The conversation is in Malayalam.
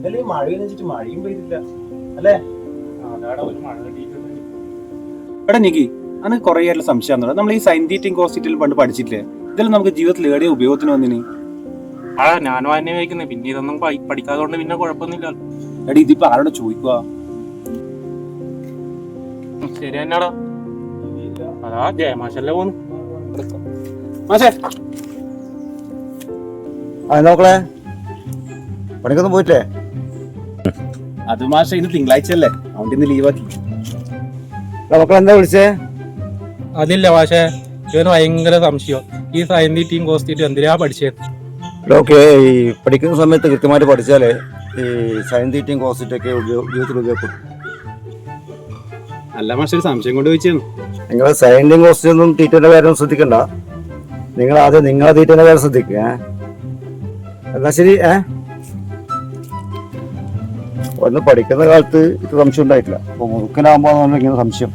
ഇന്നലെ മഴ വെച്ചിട്ട് മഴയും പെയ്തില്ല അല്ലേ? എടാ നിക്കി, അന്ന് കുറെ ആയിട്ടുള്ള സംശയം നമ്മൾ ഈ സയന്റിഫിക് ഹോസ്പിറ്റലിൽ പണ്ട് പഠിച്ചിട്ടില്ലേ? ഇതെല്ലാം നമുക്ക് ജീവിതത്തിൽ ഏടെ ഉപയോഗത്തിന് വന്നിന്? ഞാനും തന്നെ കഴിക്കുന്നത്. പിന്നെ ഇതൊന്നും പഠിക്കാതെ പിന്നെ കുഴപ്പമൊന്നുമില്ല. എടി ഇതിപ്പോ ആരോട് ചോദിക്കുക? ശരി തന്നെയാടാ. അതാ ജയമാഷല്ലേ പോന്നു. മാഷേ നോക്കളെ, പണിക്കൊന്നും പോയിട്ടേ? അത് മാഷ ഇന്ന് തിങ്കളാഴ്ച അല്ലേ, അതുകൊണ്ട് ഇന്ന് ലീവാക്കി. മക്കളെ എന്താ വിളിച്ചേ? അതില്ല പക്ഷേ ഇവന് ഭയങ്കര സംശയം. ഈ സയന്റിഫിക് ഹോസ്പിറ്റൽ എന്തിനാ പഠിച്ചത്? ഓക്കെ, ഈ പഠിക്കുന്ന സമയത്ത് കൃത്യമായിട്ട് പഠിച്ചാലേ ഈ സയന്റിഫിക് കോഴ്സിറ്റൊക്കെ ജീവിതത്തിൽ ഉപയോഗപ്പെടും. അല്ല മാഷ ഒരു സംശയം കൊണ്ട് ചോദിച്ചാണ്. നിങ്ങൾ സയന്റിഫിക് കോഴ്സിറ്റൊന്നും തീറ്റേന്റെ കാര്യം ശ്രദ്ധിക്കണ്ട. നിങ്ങൾ ആദ്യം നിങ്ങളെ തീറ്റേന്റെ കാര്യം ശ്രദ്ധിക്കുക. എന്നാ ശരി. ഒന്ന് പഠിക്കുന്ന കാലത്ത് ഇത് സംശയം ഉണ്ടായിട്ടില്ല. അപ്പൊ മുറുക്കനാകുമ്പോ ഇങ്ങനെ സംശയം.